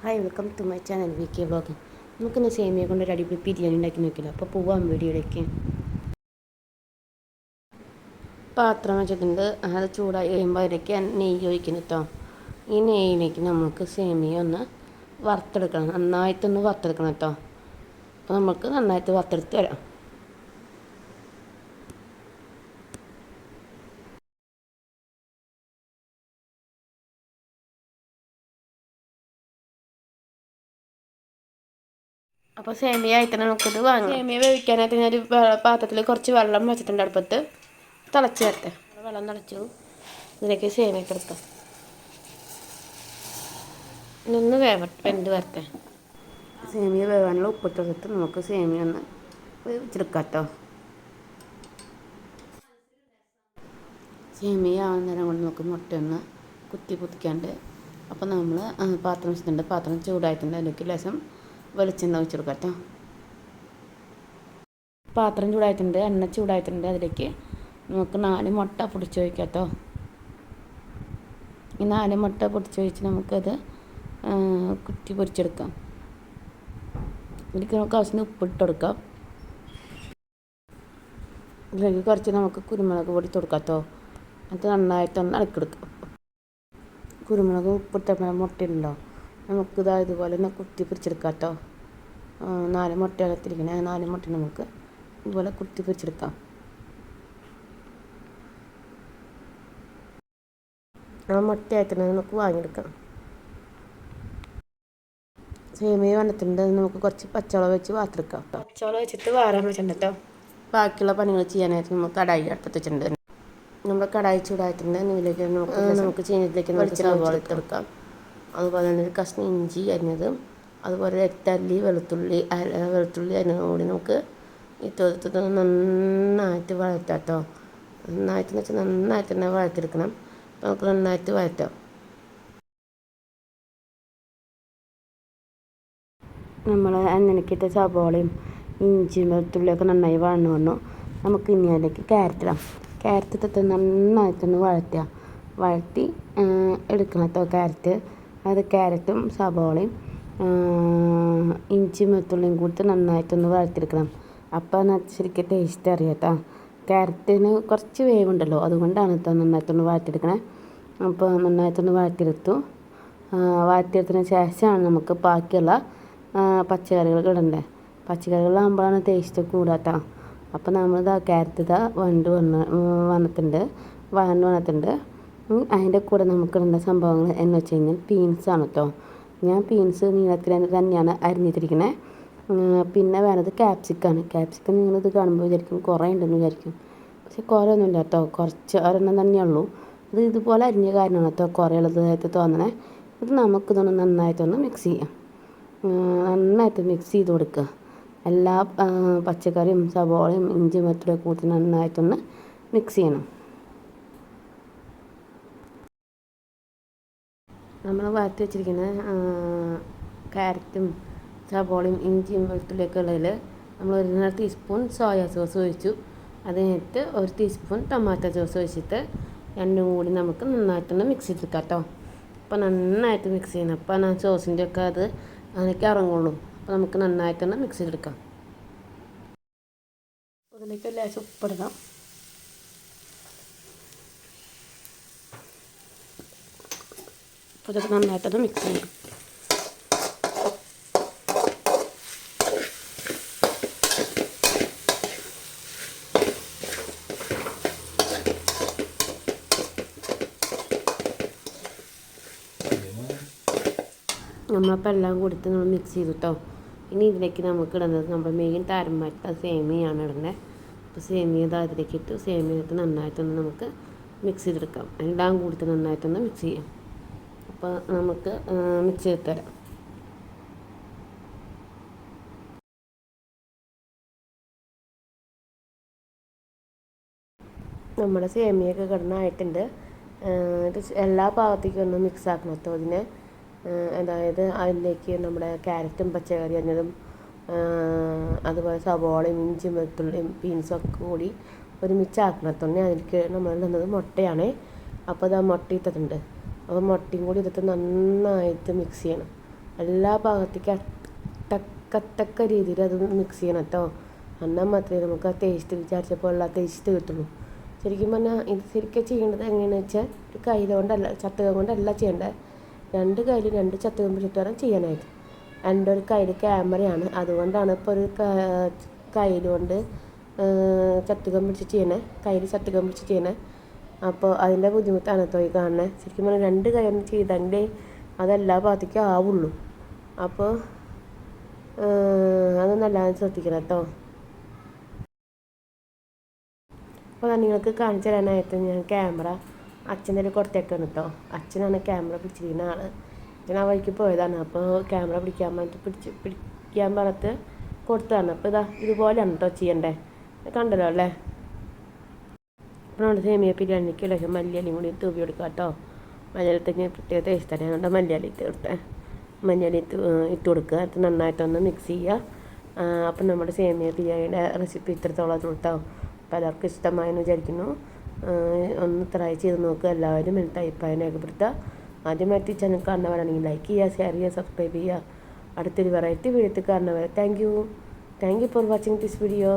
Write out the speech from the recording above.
Hi welcome to my channel V K vlog. നമുക്കിന്ന് സേമിയ കൊണ്ട് ഒരു അടിപൊളി ബിരിയാണി ഉണ്ടാക്കി നോക്കില്ല. അപ്പോൾ പോവാം വീഡിയോയിലേക്ക്. പാത്രം വെച്ചിട്ടുണ്ട്, അത് ചൂടായി കഴിയുമ്പോൾ അതിലേക്ക് നെയ്യ് ഒഴിക്കണം കേട്ടോ. ഈ നെയ്യിലേക്ക് നമുക്ക് സേമിയ ഒന്ന് വറുത്തെടുക്കണം, നന്നായിട്ടൊന്ന് വറുത്തെടുക്കണം കേട്ടോ. അപ്പോൾ നമുക്ക് നന്നായിട്ട് വറുത്തെടുത്ത് വരാം. അപ്പോൾ സേമിയ ആയിട്ട് നമുക്കിത് വാങ്ങാം. സേമിയ വേവിക്കാനായിട്ട് ഞാനൊരു പാത്രത്തിൽ കുറച്ച് വെള്ളം വെച്ചിട്ടുണ്ട് അടുപ്പത്ത്. തിളച്ച് വരട്ടെ. വെള്ളം തിളച്ചു, ഇതിലേക്ക് സേമിയ ഇട്ടെടുക്കാം. ഇതൊന്ന് വെന്ത് വരട്ടെ. സേമിയ വേവാനുള്ള ഉപ്പിട്ടെടുത്ത് നമുക്ക് സേമിയ ഒന്ന് വേവിച്ചെടുക്കാം കേട്ടോ. സേമിയ ആവുന്ന നേരം കൊണ്ട് നമുക്ക് മുട്ടയൊന്ന് കുത്തി കുത്തിക്കാണ്ട്. അപ്പോൾ നമ്മൾ പാത്രം വെച്ചിട്ടുണ്ട്, പാത്രം ചൂടായിട്ടുണ്ട്. അതിലേക്ക് ലേശം വെളിച്ചെണ്ണ ഒഴിച്ചെടുക്കാം കേട്ടോ. പാത്രം ചൂടായിട്ടുണ്ട്, എണ്ണ ചൂടായിട്ടുണ്ട്. അതിലേക്ക് നമുക്ക് 4 മുട്ട പൊടിച്ച് വയ്ക്കാം കേട്ടോ. ഈ 4 മുട്ട പൊടിച്ച് വെച്ച് നമുക്കത് കുത്തി പൊരിച്ചെടുക്കാം. ഇതിലേക്ക് നമുക്ക് ആവശ്യത്തിന് ഉപ്പിട്ട് കൊടുക്കാം. ഇതിലേക്ക് കുറച്ച് നമുക്ക് കുരുമുളക് പൊടി കൊടുക്കാം കേട്ടോ. അത് നന്നായിട്ടൊന്ന് ഇളക്കിയെടുക്കാം. കുരുമുളക് ഉപ്പിട്ട മുട്ടയുണ്ടോ, നമുക്കിത് ഇതുപോലെ തന്നെ കുത്തി പൊരിച്ചെടുക്കാം കേട്ടോ. 4 മുട്ട എടുത്തിരിക്കണേ, 4 മുട്ട നമുക്ക് ഇതുപോലെ കുത്തി പൊരിച്ചെടുക്കാം. ആ മുട്ടയായിട്ട് നമുക്ക് വാങ്ങിയെടുക്കാം. സേമിയ വെള്ളത്തിൻ്റെ നമുക്ക് കുറച്ച് പച്ചവെള്ളം വെച്ച് വാർത്തെടുക്കാം. പച്ചവെള്ളം വെച്ചിട്ട് വാരാൻ വെച്ചിട്ടുണ്ട് കേട്ടോ. ബാക്കിയുള്ള പണികൾ ചെയ്യാനായിട്ട് നമുക്ക് കടായി അടുപ്പത്ത് വെച്ചിട്ടുണ്ട്. നമ്മുടെ കടായി ചൂടായിട്ടുണ്ട്. ഇതിലേക്ക് നമുക്ക് ചീനത്തിലേക്ക് സവാള ഇട്ടെടുക്കാം. അതുപോലെ തന്നെ ഒരു കഷ്ണം ഇഞ്ചി അരിഞ്ഞതും, അതുപോലെ 8 അല്ലി വെളുത്തുള്ളി അരിഞ്ഞതും കൂടി നമുക്ക് ഇട്ട് നന്നായിട്ട് വഴറ്റാം കേട്ടോ. നന്നായിട്ടെന്ന് വെച്ചാൽ നന്നായിട്ട് തന്നെ വഴറ്റിയെടുക്കണം. അപ്പോൾ നമുക്ക് നന്നായിട്ട് വഴറ്റാം. നമ്മൾ എണ്ണക്കിട്ട സവാളയും ഇഞ്ചിയും വെളുത്തുള്ളിയൊക്കെ നന്നായി വഴന്നു വന്നു. നമുക്ക് ഇനി അതിലേക്ക് ക്യാരറ്റ് ഇടാം. ക്യാരറ്റ് ഇട്ടിട്ട് നന്നായിട്ടൊന്ന് വഴറ്റി എടുക്കണം കേട്ടോ. ക്യാരറ്റും സവാളയും ഇഞ്ചിയും വെളുത്തുള്ളിയും കൂടി നന്നായിട്ടൊന്ന് വഴറ്റിയെടുക്കണം. അപ്പോൾ ശരിക്കും ടേസ്റ്റ് അറിയാം കേട്ടോ. ക്യാരറ്റിന് കുറച്ച് വേവുണ്ടല്ലോ, അതുകൊണ്ടാണ് കേട്ടോ നന്നായിട്ടൊന്ന് വഴറ്റിയെടുക്കണേ. അപ്പോൾ നന്നായിട്ടൊന്ന് വഴറ്റിയെടുത്തതിന് ശേഷമാണ് നമുക്ക് ബാക്കിയുള്ള പച്ചക്കറികൾ ഇടണ്ടേ. പച്ചക്കറികളാകുമ്പോഴാണ് ടേസ്റ്റ് കൂടാട്ടോ. അപ്പോൾ നമ്മളിതാ ക്യാരറ്റ് വഴണ്ട് വന്നിട്ടുണ്ട്. അതിൻ്റെ കൂടെ നമുക്കിടേണ്ട സംഭവങ്ങൾ എന്ന് വെച്ച് കഴിഞ്ഞാൽ ബീൻസാണ് കേട്ടോ. ഞാൻ ബീൻസ് നീളത്തിൽ തന്നെയാണ് അരിഞ്ഞിട്ടിരിക്കുന്നത്. പിന്നെ വേണ്ടത് ക്യാപ്സിക്കാണ്. ക്യാപ്സിക്കം നിങ്ങളിത് കാണുമ്പോൾ വിചാരിക്കും കുറേ ഉണ്ടെന്ന് വിചാരിക്കും, പക്ഷെ കുറേ ഒന്നുമില്ല കേട്ടോ. കുറച്ച് ഒരെണ്ണം തന്നെയുള്ളൂ. ഇത് ഇതുപോലെ അരിഞ്ഞ കാര്യമാണ് കേട്ടോ കുറേ ഉള്ളതായിട്ട് തോന്നണേ. ഇത് നമുക്കിതൊന്ന് നന്നായിട്ടൊന്ന് മിക്സ് ചെയ്യാം. നന്നായിട്ട് മിക്സ് ചെയ്ത് കൊടുക്കുക. എല്ലാ പച്ചക്കറിയും സവാളയും ഇഞ്ചി വെളുത്തുള്ളിയും കൂട്ടി നന്നായിട്ടൊന്ന് മിക്സ് ചെയ്യണം. നമ്മൾ വഴറ്റി വെച്ചിരിക്കുന്ന ക്യാരറ്റും സവാളയും ഇഞ്ചിയും വെളുത്തുള്ളിയൊക്കെ ഉള്ളതിൽ നമ്മൾ 1.5 ടീസ്പൂൺ സോയാ സോസ് ഒഴിച്ചു. അതിനായിട്ട് 1 ടീസ്പൂൺ ടൊമാറ്റോ സോസ് ഒഴിച്ചിട്ട് രണ്ടും കൂടി നമുക്ക് നന്നായിട്ടൊന്ന് മിക്സ് ചെയ്തെടുക്കാം കേട്ടോ. അപ്പോൾ നന്നായിട്ട് മിക്സ് ചെയ്യണം. അപ്പോൾ ആ സോസിൻ്റെ ഒക്കെ അതിലേക്ക് ഇറങ്ങുള്ളൂ. അപ്പോൾ നമുക്ക് നന്നായിട്ടൊന്ന് മിക്സ് ചെയ്തെടുക്കാം. അതിലേക്ക് ലേശം ഉപ്പിടണം. അപ്പോൾ ഇതൊക്കെ നന്നായിട്ടൊന്ന് മിക്സ് ചെയ്യണം. നമ്മളപ്പോൾ എല്ലാം കൊടുത്ത് നമ്മൾ മിക്സ് ചെയ്തു കേട്ടോ. ഇനി ഇതിലേക്ക് നമുക്ക് ഇടുന്നത് നമ്മുടെ മെയിൻ താരമായിട്ട് സേമിയാണ് ഇടേണ്ടത്. അപ്പോൾ സേമിയ അതിലേക്ക് ഇട്ട് സേമിയ നന്നായിട്ടൊന്ന് നമുക്ക് മിക്സ് ചെയ്തെടുക്കാം. എല്ലാം കൂടി നന്നായിട്ടൊന്ന് മിക്സ് ചെയ്യാം. അപ്പോൾ നമുക്ക് മിക്സ് ചെയ്ത് തരാം. നമ്മുടെ സേമിയൊക്കെ കിടന്നായിട്ടുണ്ട്. ഇത് എല്ലാ ഭാഗത്തേക്കും ഒന്ന് മിക്സ് ആക്കണം കേട്ടോ. അതിനെ അതായത് അതിലേക്ക് നമ്മുടെ ക്യാരറ്റും പച്ചക്കറി അരിഞ്ഞതും അതുപോലെ സവാളയും ഇഞ്ചിയും വെളുത്തുള്ളിയും ബീൻസൊക്കെ കൂടി ഒരുമിച്ച് ആക്കണം. അതിലേക്ക് നമ്മൾ ഇടുന്നത് മുട്ടയാണ്. അപ്പോൾ അത് മുട്ട ഇട്ടിട്ടുണ്ട്. അപ്പോൾ മുട്ടയും കൂടി ഇതിട്ട് നന്നായിട്ട് മിക്സ് ചെയ്യണം. എല്ലാ ഭാഗത്തേക്ക് എത്തക്ക രീതിയിൽ അത് മിക്സ് ചെയ്യണം കേട്ടോ. എന്നാൽ മാത്രമേ നമുക്ക് ആ ടേസ്റ്റ് വിചാരിച്ചപ്പോൾ ഉള്ള ടേസ്റ്റ് കിട്ടുള്ളൂ. ശരിക്കും പറഞ്ഞാൽ ഇത് ശരിക്കും ചെയ്യേണ്ടത് എങ്ങനെയാണെന്ന് വെച്ചാൽ ഒരു കയ്യിൽ കൊണ്ടല്ല, ചട്ടുകം കൊണ്ടല്ല ചെയ്യേണ്ടത്. 2 കയ്യിൽ 2 ചട്ടുകം പിടിച്ചിട്ട് വേണം ചെയ്യാനായിട്ട്. എൻ്റെ ഒരു കയ്യിൽ ക്യാമറയാണ്, അതുകൊണ്ടാണ് ഇപ്പോൾ ഒരു കയ്യിൽ കൊണ്ട് ചട്ടുകം പിടിച്ച് ചെയ്യണേ, കയ്യിൽ ചട്ടുകം പിടിച്ച് ചെയ്യണേ. അപ്പോൾ അതിൻ്റെ ബുദ്ധിമുട്ടാണ് കേട്ടോ ഈ കാണുന്നത്. ശരിക്കും പറഞ്ഞാൽ 2 കൈ ഒന്ന് ചെയ്തെങ്കിലേ അതെല്ലാ ഭാഗത്തേക്കും ആവുള്ളൂ. അപ്പോൾ അതൊന്നെല്ലാവരും ശ്രദ്ധിക്കണം കേട്ടോ. അപ്പോൾ നിങ്ങൾക്ക് കാണിച്ചു തരാനായിട്ട് ഞാൻ ക്യാമറ അച്ഛൻ്റെ ഒരു കൊടുത്തേക്കാണ് കേട്ടോ. അച്ഛനാണ് ക്യാമറ പിടിച്ചിരിക്കുന്ന ആൾ. ഞാൻ ആ വഴിക്ക് പോയതാണ്. അപ്പോൾ ക്യാമറ പിടിക്കാൻ പറഞ്ഞിട്ട് കൊടുത്തതാണ്. അപ്പോൾ ഇതുപോലെയാണ് കേട്ടോ ചെയ്യണ്ടേ, കണ്ടല്ലോ അല്ലേ. അപ്പോൾ നമ്മുടെ സേമിയ ബിരിയാണിക്ക് ശേഷം മല്ലിയിലയും കൂടി തൂവി കൊടുക്കുക കേട്ടോ. മല്ലിയിലത്തിന് പ്രത്യേക ടേസ്റ്റ് തന്നെ, അതുകൊണ്ട് മല്ലിയില ഇട്ട് കൊടുക്കുക. അത് നന്നായിട്ടൊന്ന് മിക്സ് ചെയ്യുക. അപ്പം നമ്മുടെ സേമിയ ബിരിയാണിയുടെ റെസിപ്പി ഇത്രത്തോളം കേട്ടോ. പലർക്കും ഇഷ്ടമായെന്ന് വിചാരിക്കുന്നു. ഒന്ന് ട്രൈ ചെയ്ത് നോക്കുക. എല്ലാവരും എൻ്റെ അഭിപ്രായം രേഖപ്പെടുത്തുക. ആദ്യമായിട്ട് ഈ ചാനൽ കാണുന്നവരാണെങ്കിൽ ലൈക്ക് ചെയ്യുക, ഷെയർ ചെയ്യുക, സബ്സ്ക്രൈബ് ചെയ്യുക. അടുത്തൊരു വെറൈറ്റി വീഡിയോ കാണുന്നവരെ thank you for watching this video.